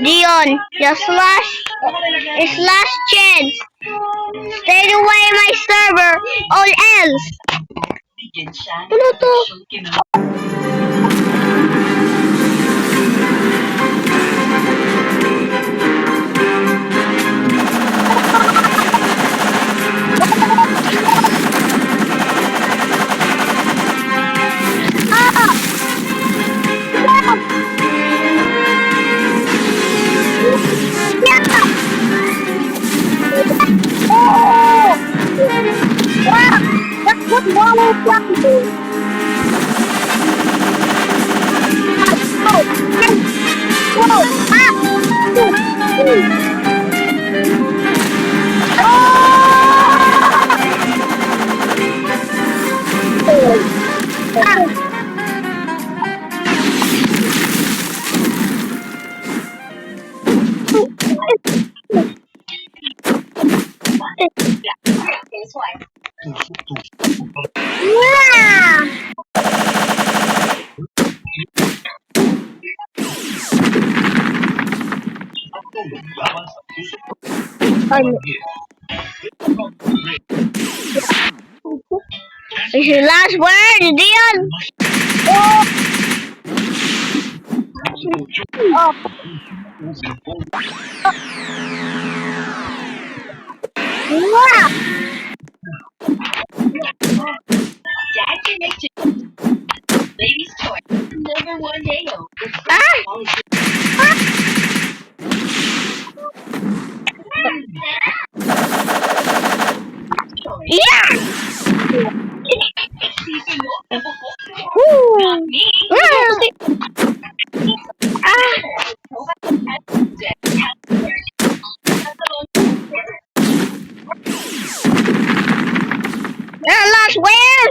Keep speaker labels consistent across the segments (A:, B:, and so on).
A: Dion, your last chance. Stay away my server, all else. Ano to? That's what Waller Fluffy do. It's your last word, Dion. Ladies' choice. Number 1 day old. Yeah. Last word.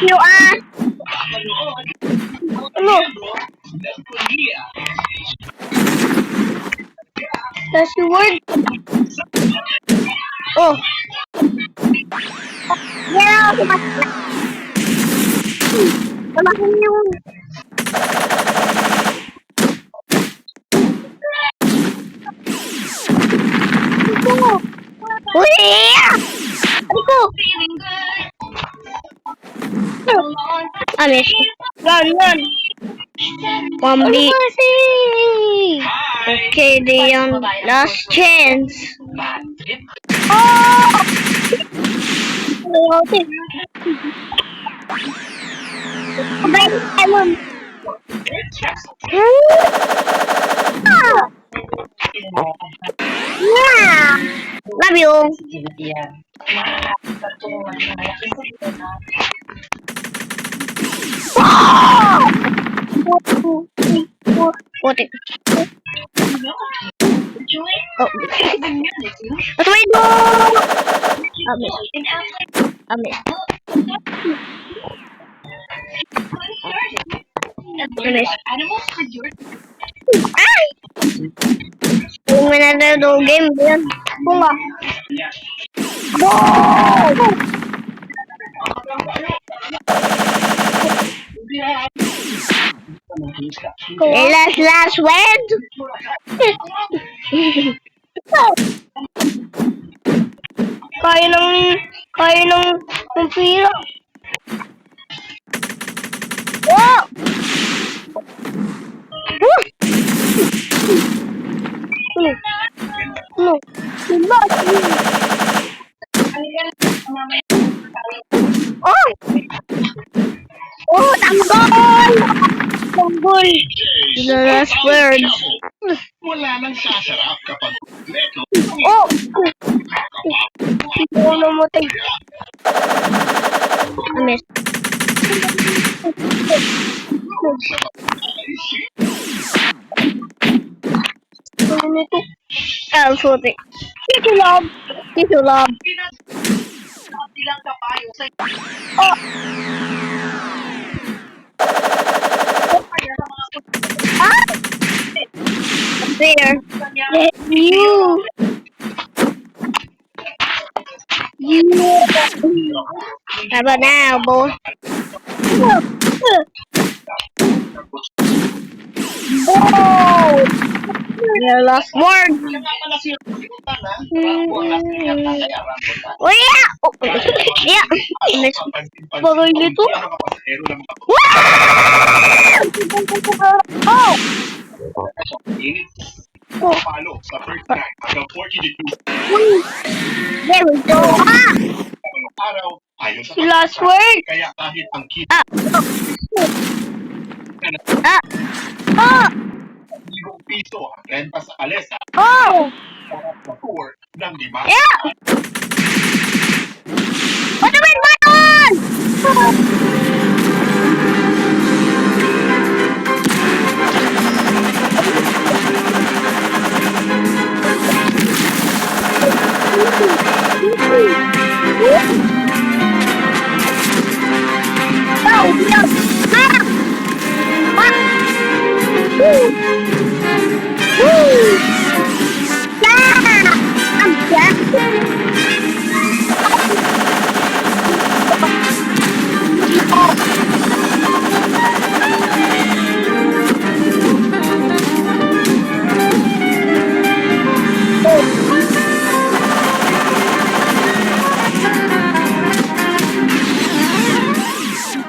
A: You are. Look. That's the word. Oh. Yeah. Tumakin yung. Uy! Ano ko? Amis. Run. Mommy. Okay, the last chance. Oh! Love you. What it? Oh. What do I do? Amis. Ay! Kung mananalo game yan. Bunga. Last word. Kaya ng pira. Oh! No. Oh, tanggol! The last word. Oh! Oh, namatay. Amis. I'll shoot it. Tissue love. Oh! Ah! There. You.
B: How about now, boy? Whoa! Your last word. Oh yeah! Oh, yeah! Next bagay nito. Oh! There we go. Ah! Your last word. Ah! Ah! Oh! Oh! Yeah! What the button? Oh, no! Ah! Ah! Woo! Woo! Yeah! I'm back.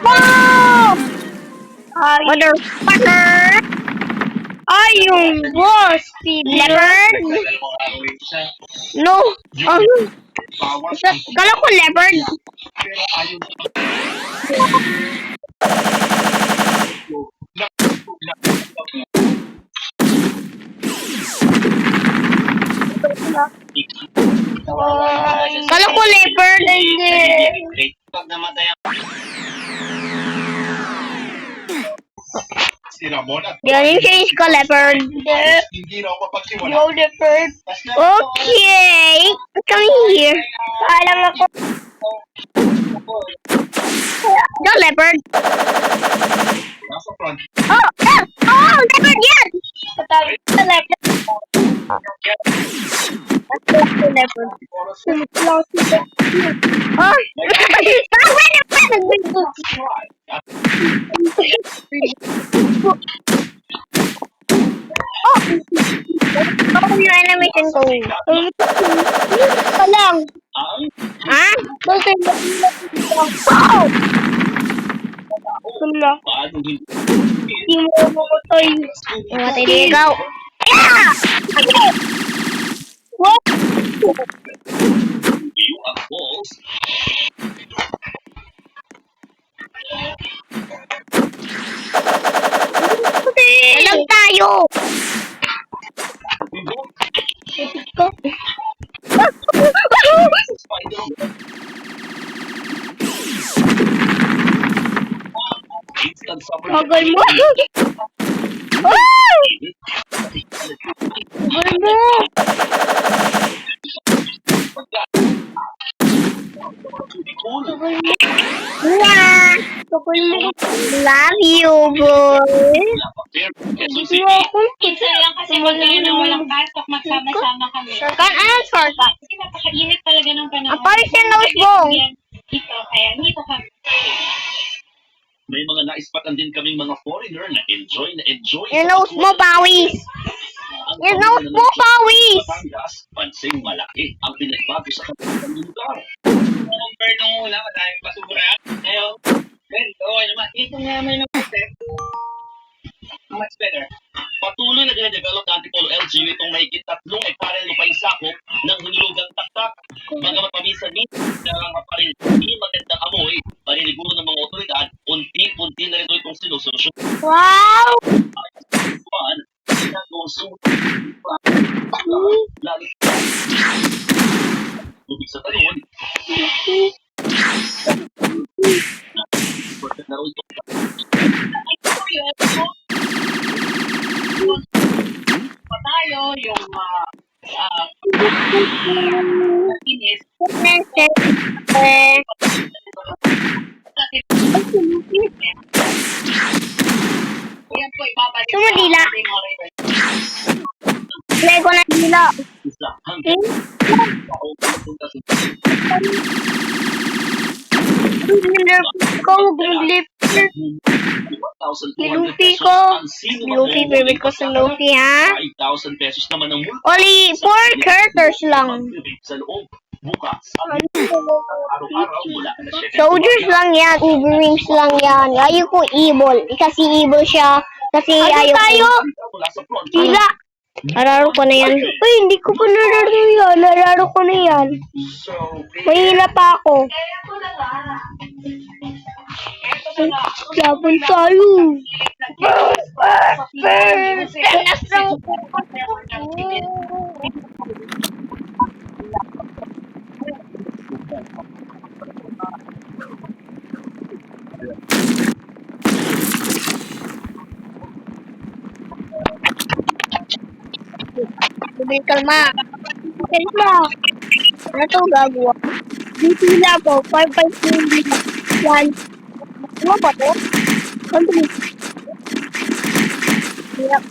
B: Wow! Motherfucker! Ayong boss, si leopard? No. Kala ko leopard. Kala ko leopard. Hindi. Yan yung change ko, leopard. Yo, leopard. Okay. Come here. Alam ako. No, leopard. Oh, oh, leopard yan. Patawid sa leopard. Leopard. Oh, oh, yung animation ko. Ito lang. Ha? Oh! Wala. Hindi mo mamatay. Mamatay din ikaw. Yeah! Okay! What? Alam tayo! Bagal mo! Oh! Bagal mo! Yeah! Bagal mo! Love you, boy! Hindi mo ako.
A: Minsan lang kasi magkayo ng walang pasok, magsama-sama kami.
B: Shortcut? Anong shortcut?
A: Kasi napakainit talaga ng panahon.
B: Ang paris yung nose mo!
A: Ito, kaya dito kami.
C: May mga naispatan din kaming mga foreigner na enjoy
B: Yung nose mo, pawis! Yung nose mo, pawis!
C: Batangas, pansing malaki ang pinagbago sa kanilang lugar.
D: Compare nung una, madaming basura. Ngayon, ganito, okay naman. Dito nga may nag-step. Much better.
C: Patuloy na dine-develop ng Antipolo LGU itong mahigit 3 hektarya lupang sakop ng hulugang taktak. Bagamat paminsan-minsan na maparin hindi magandang amoy, paniniguro ng mga otoridad, unti-unti na rin itong sinusolusyon.
B: Wow!
C: Lalo tubig sa talon. Na rin ito.
A: Pa tayo, yung inis. Yan po, ibabalik
B: Sumudila.
A: natin.
B: Play ko na dila.
C: hanggang ako pupunta sa
E: Ko, Luffy. Luffy ko. Luffy, favorite ko sa Luffy, ha?
C: 5,000 pesos naman ang multa.
E: Only 4 characters lang.
C: Sa loob. Bukas. Araw-araw mula alas 7.
E: Soldiers lang yan. Uber Wings lang yan. Ayaw ko evil. Kasi evil siya. Kasi ayaw tayo?
C: Mula sa front.
E: Sila. Nararo ko na yan. Uy, hindi ko pa nararo yan. Nararo ko na yan.
C: So,
E: Mahila pa ako. Laban tayo. Kalma. Kalma. Ano to gagawa? Dito na po. 5-5 yan. Ano ba to? Country. Yep.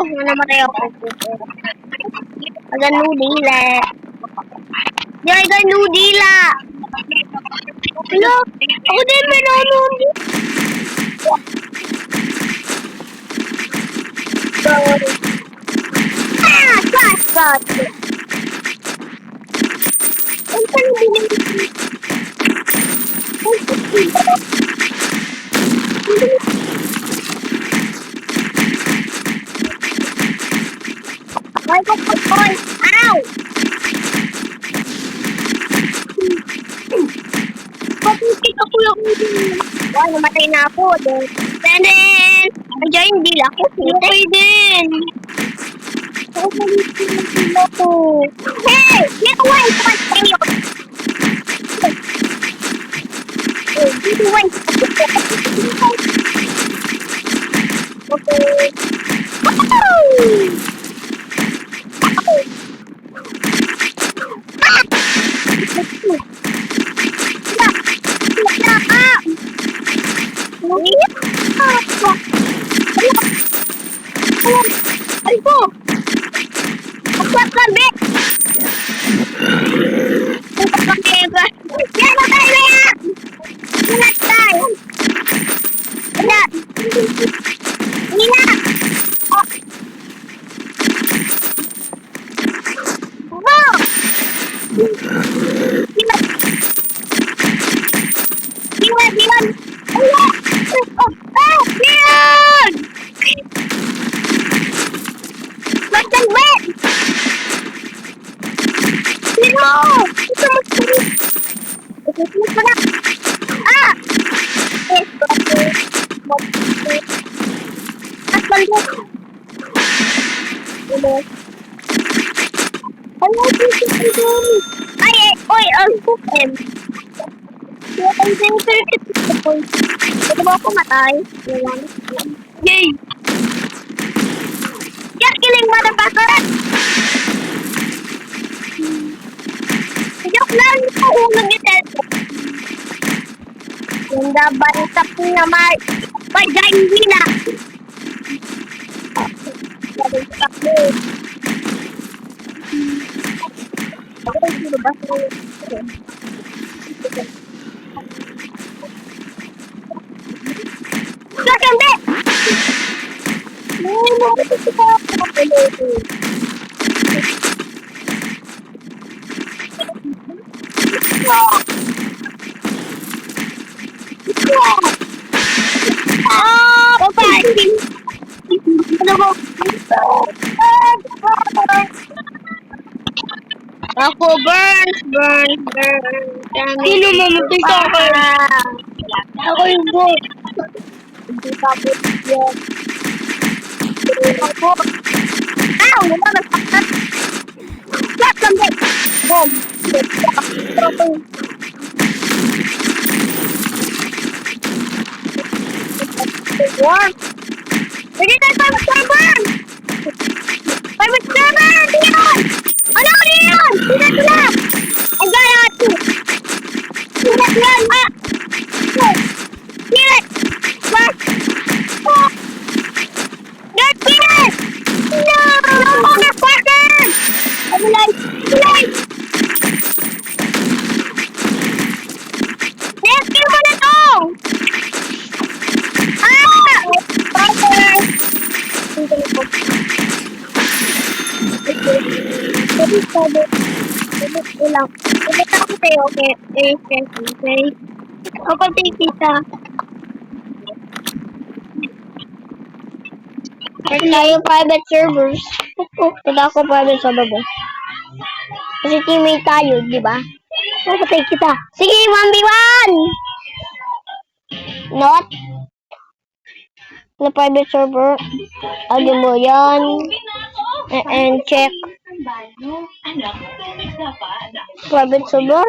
E: Namatay ako. Agad nudila. Diyan agad nudila. Hello? Ako din may nanonood. Got. Ang tanong Oy! Ow! Pag-isip ako yung wala, namatay na ako. Then, andiyan yung dila ko. Okay din. Hey! Get away! Get away! Okay. Woo! Ito ba ako matay? Yay! Just killing motherfucker! Joke lang ito hulog yung cellphone. Ganda ba itap niya may hindi na? Itap mo. Ako yung sinubas mo. Hindi! Ako, burn. Sino mamatay sa akin? Ako yung boss. Hindi pa po yan. Ako. Wala masakit. Flat lang din. Boom. War. Sige tayo, private server! Private server! Diyan! Ano ko diyan? Sila! I got it! Sila yan! Kill it! What? Get it! No! No, motherfucker! Tulay! Let's kill mo na to! Brother! Ulang. Ipita ako sa'yo, okay? Okay? Ako tita. Meron tayo private servers. Wala ako private sa babo. Kasi teammate tayo, di ba? Napatay kita. Sige, 1v1! Not? Na private server. Agad mo yan. And check.
A: Anak, tubig na pa.
E: Private server.